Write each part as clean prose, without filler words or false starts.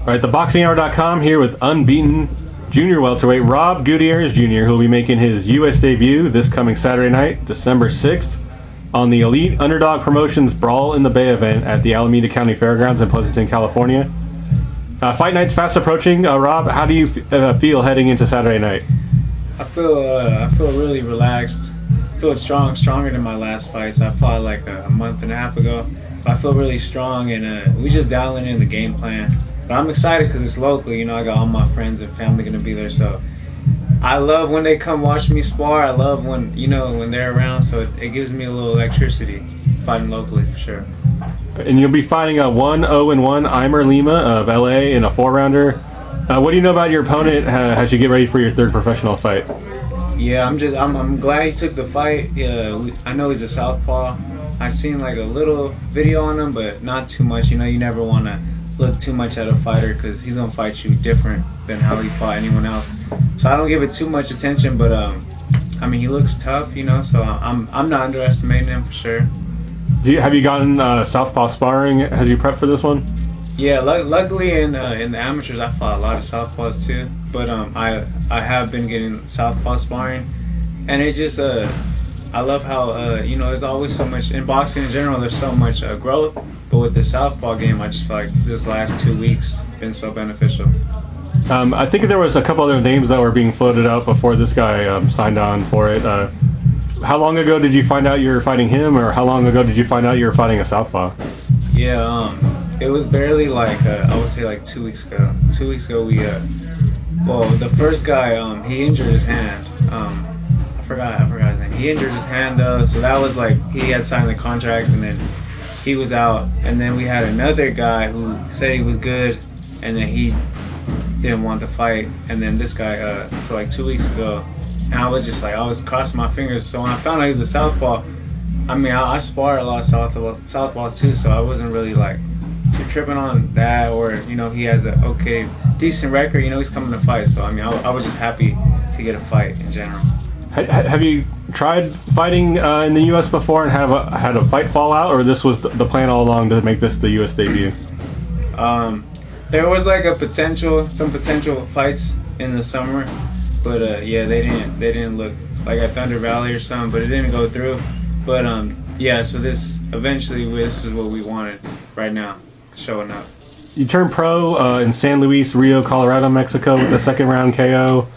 All right, theboxinghour.com here with unbeaten junior welterweight Rob Gutierrez Jr., who will be making his U.S. debut this coming Saturday night, December 6th, on the Elite Underdog Promotions Brawl in the Bay event at the Alameda County Fairgrounds in Pleasanton, California. Fight night's fast approaching. Rob, how do you feel heading into Saturday night? I feel really relaxed. I feel stronger than my last fights. I fought like a month and a half ago. But I feel really strong, and we just dialing in the game plan. But I'm excited because it's local. You know, I got all my friends and family going to be there. So I love when they come watch me spar. I love when they're around. So it gives me a little electricity fighting locally for sure. And you'll be fighting a 1-0-1 Imer Lima of LA in a 4-rounder. What do you know about your opponent as you get ready for your third professional fight? Yeah, I'm glad he took the fight. Yeah, I know he's a southpaw. I seen like a little video on him, but not too much. You know, you never want to look too much at a fighter because he's gonna fight you different than how he fought anyone else. So I don't give it too much attention, but I mean, he looks tough, you know. So I'm not underestimating him for sure. Have you gotten southpaw sparring? Has you prepped for this one? Yeah, luckily in the amateurs I fought a lot of southpaws too, but I have been getting southpaw sparring, and it just I love how there's always so much in boxing in general. There's so much growth, but with the southpaw game, I just feel like this last 2 weeks been so beneficial. I think there was a couple other names that were being floated out before this guy signed on for it. How long ago did you find out you were fighting him, or how long ago did you find out you were fighting a southpaw? Yeah, it was barely like I would say like 2 weeks ago. 2 weeks ago we the first guy he injured his hand. I forgot his name. He injured his hand so that was like he had signed the contract and then he was out. And then we had another guy who said he was good and then he didn't want to fight. And then this guy so like 2 weeks ago, and I was just like I was crossing my fingers. So when I found out he was a southpaw, I mean I spar a lot of southpaws too, so I wasn't really like too tripping on that, or he has a decent record. He's coming to fight, so I mean I was just happy to get a fight in general. Have you tried fighting in the U.S. before and had a fight fall out, or this was the plan all along to make this the U.S. debut? There was like some potential fights in the summer, but they didn't look like at Thunder Valley or something, but it didn't go through. But so this is what we wanted right now, showing up. You turned pro in San Luis, Rio, Colorado, Mexico with a second round KO,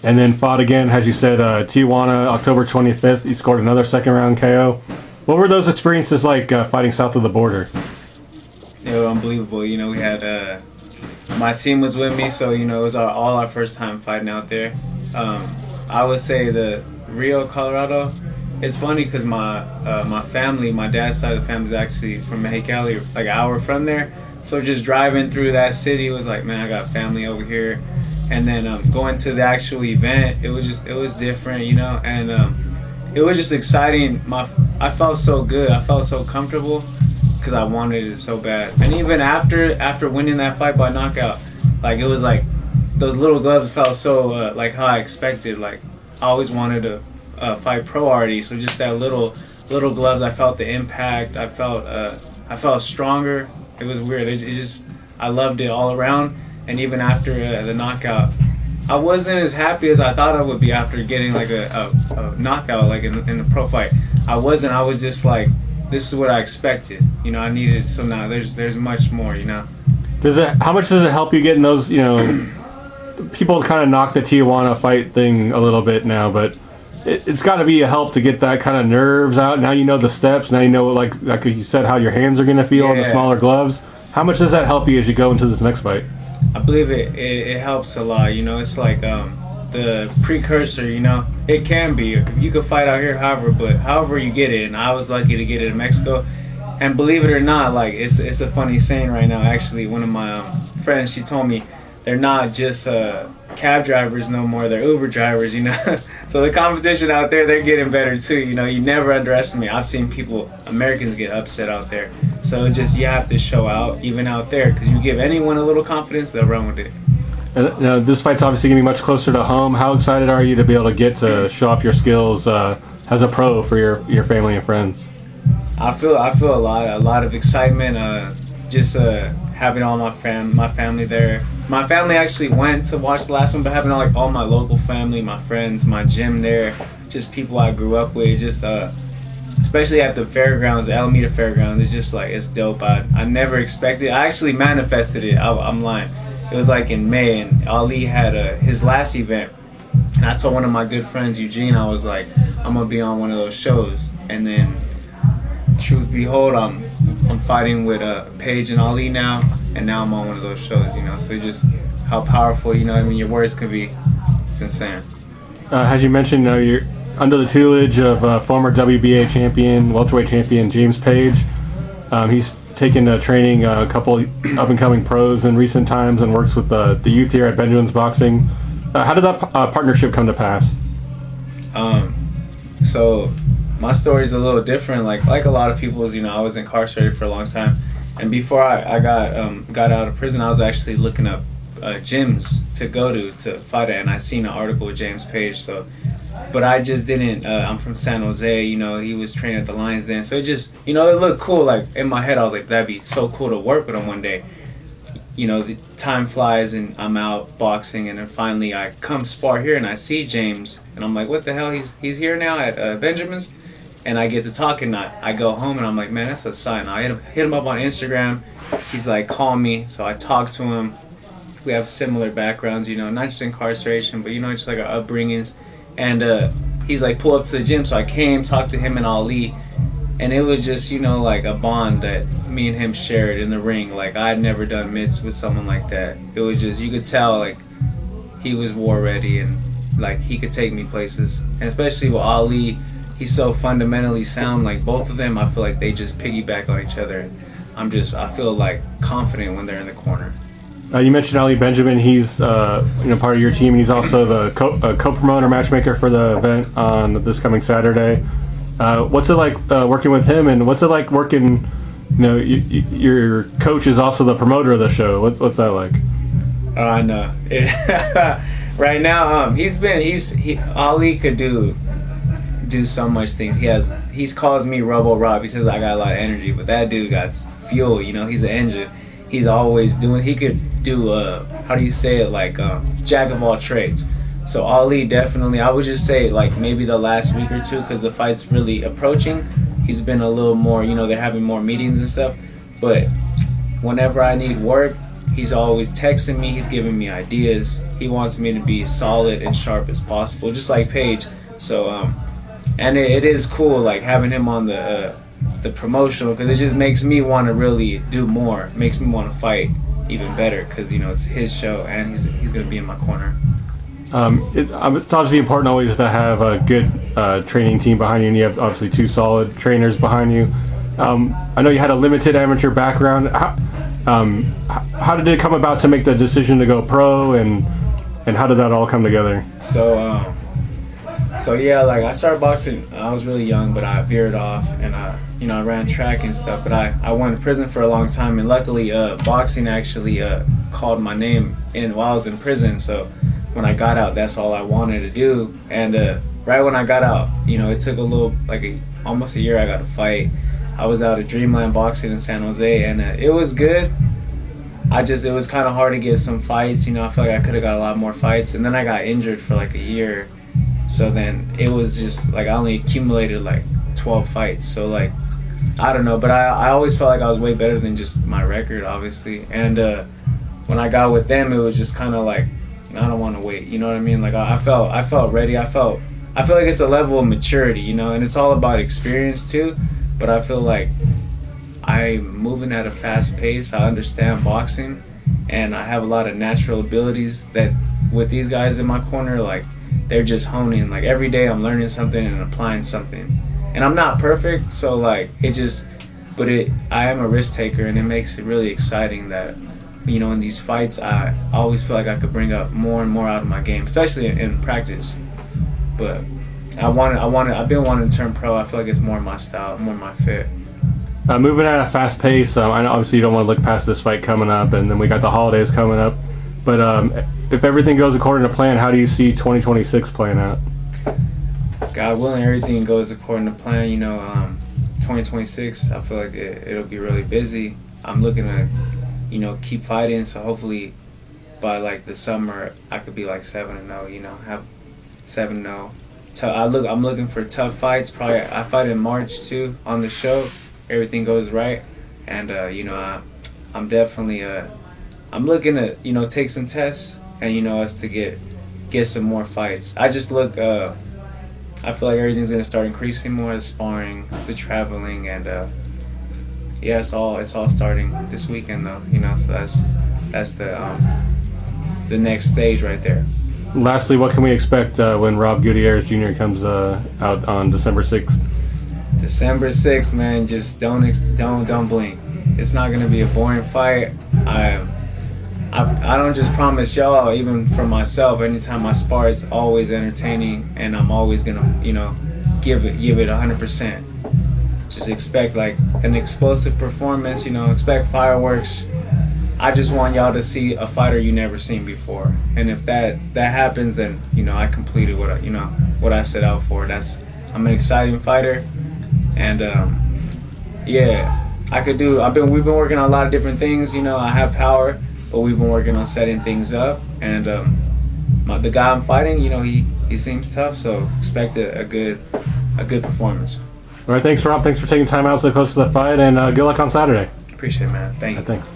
and then fought again, as you said, Tijuana, October 25th. You scored another second round KO. What were those experiences like fighting south of the border? It was unbelievable. We had my team was with me, so it was all our first time fighting out there. I would say the Rio, Colorado. It's funny because my family, my dad's side of the family is actually from Mexicali, like an hour from there. So just driving through that city was like, man, I got family over here. And then going to the actual event, it was different, and it was just exciting. I felt so good. I felt so comfortable because I wanted it so bad. And even after winning that fight by knockout, like it was like those little gloves felt so like how I expected. Like I always wanted to fight pro already, so just that little gloves, I felt the impact. I felt stronger. It was weird. I loved it all around. And even after the knockout, I wasn't as happy as I thought I would be after getting like a knockout like in the pro fight. I wasn't. I was just like, this is what I expected. I needed. So now there's much more. How much does it help you getting those? People kind of knock the Tijuana fight thing a little bit now, but it's got to be a help to get that kind of nerves out. Now you know the steps. Now you know, like you said, how your hands are going to feel in the smaller gloves. How much does that help you as you go into this next fight? I believe it helps a lot. It's like the precursor. It can be. You could fight out here, however you get it. And I was lucky to get it in Mexico. And believe it or not, like it's a funny saying right now. Actually, one of my friends, she told me they're not just cab drivers no more. They're Uber drivers. So the competition out there, they're getting better too. You never underestimate. I've seen Americans get upset out there. So you have to show out even out there, because you give anyone a little confidence, they'll run with it. And, this fight's obviously going to be much closer to home. How excited are you to be able to get to show off your skills as a pro for your family and friends? I feel a lot of excitement. Just having all my family there. My family actually went to watch the last one, but having all my local family, my friends, my gym there, just people I grew up with, just especially at the fairgrounds, Alameda Fairgrounds, it's just it's dope. I never expected. I actually manifested it. I'm lying. It was in May, and Ali had his last event, and I told one of my good friends, Eugene, I was like, I'm gonna be on one of those shows, and then truth behold, I'm fighting with Paige and Ali now, and now I'm on one of those shows, So just how powerful, your words could be. It's insane. As you mentioned, you're under the tutelage of former WBA champion, welterweight champion James Page. He's taken training a couple up-and-coming pros in recent times and works with the youth here at Benjamin's Boxing. How did that partnership come to pass? So my story is a little different. Like a lot of people's, I was incarcerated for a long time, and before I got out of prison, I was actually looking up gyms to go to fight at, and I seen an article with James Page. But I just didn't. I'm from San Jose. He was training at the Lions Den, so it just, it looked cool. In my head, I was like, that'd be so cool to work with him one day. The time flies and I'm out boxing, and then finally I come spar here and I see James, and I'm like, what the hell? He's here now at Benjamin's, and I get to talking. I go home and I'm like, man, that's a sign. I hit him up on Instagram. He's like, call me. So I talk to him. We have similar backgrounds, not just incarceration, but just our upbringings. And he's like, pull up to the gym. So I came, talked to him and Ali, and it was just, a bond that me and him shared in the ring. I had never done mitts with someone like that. It was just, you could tell, he was war ready, and, he could take me places. And especially with Ali, he's so fundamentally sound. Both of them, I feel like they just piggyback on each other. I feel, confident when they're in the corner. You mentioned Ali Benjamin. He's part of your team. He's also the co-promoter, matchmaker for the event on this coming Saturday. What's it like working with him, and what's it like working? Your coach is also the promoter of the show. What's that like? I know. Right now, Ali could do so much things. He calls me Rob. He says I got a lot of energy, but that dude got fuel. He's an engine. He's always doing. He could do how do you say it? Jack of all trades. So Ali definitely. I would just say maybe the last week or two, because the fight's really approaching. He's been a little more. They're having more meetings and stuff. But whenever I need work, he's always texting me. He's giving me ideas. He wants me to be solid and sharp as possible, just like Paige. So and it is cool having him on the promotional, because it just makes me want to really do more. It makes me want to fight even better, because it's his show and he's going to be in my corner. It's obviously important always to have a good training team behind you, and you have obviously two solid trainers behind you. I know you had a limited amateur background. How did it come about to make the decision to go pro, and how did that all come together? So yeah, I started boxing. I was really young, but I veered off, and I ran track and stuff. But I went to prison for a long time, and luckily, boxing actually called my name in while I was in prison. So when I got out, that's all I wanted to do. And right when I got out, it took a little, almost a year. I got a fight. I was out at Dreamland Boxing in San Jose, and it was good. It was kind of hard to get some fights. I feel like I could have got a lot more fights, and then I got injured for a year. So then it was just I only accumulated 12 fights. So I don't know, but I always felt like I was way better than just my record, obviously. And when I got with them, it was just kind of I don't want to wait. You know what I mean? I felt ready. I feel like it's a level of maturity, and it's all about experience too. But I feel like I'm moving at a fast pace. I understand boxing, and I have a lot of natural abilities that with these guys in my corner, they're just honing. Every day I'm learning something and applying something. And I'm not perfect, so I am a risk taker, and it makes it really exciting that, in these fights, I always feel like I could bring up more and more out of my game, especially in practice. But I've been wanting to turn pro. I feel like it's more my style, more my fit. Moving at a fast pace, I know obviously you don't want to look past this fight coming up, and then we got the holidays coming up. But if everything goes according to plan, how do you see 2026 playing out? God willing, everything goes according to plan. 2026, I feel like it'll be really busy. I'm looking to keep fighting. So hopefully by like the summer I could be like 7-0. Have 7-0. I'm looking for tough fights. Probably I fight in March too on the show. Everything goes right, and I'm definitely I'm looking to take some tests and us to get some more fights. I just look I feel like everything's gonna start increasing more, the sparring, the traveling, and yeah, it's all starting this weekend though. So that's the next stage right there. Lastly, what can we expect when Rob Gutierrez Jr. comes out on December 6th? December 6th, man, just don't blink. It's not gonna be a boring fight. I don't just promise y'all, even for myself. Anytime I spar, it's always entertaining, and I'm always gonna give it 100%. Just expect like an explosive performance. Expect fireworks. I just want y'all to see a fighter you never seen before, and if that happens, then I completed what I set out for. I'm an exciting fighter, and yeah, we've been working on a lot of different things. I have power, but we've been working on setting things up, and the guy I'm fighting, he seems tough, so expect a good performance. All right, thanks, Rob. Thanks for taking time out so close to the fight, and good luck on Saturday. Appreciate it, man. Thank you. Thanks.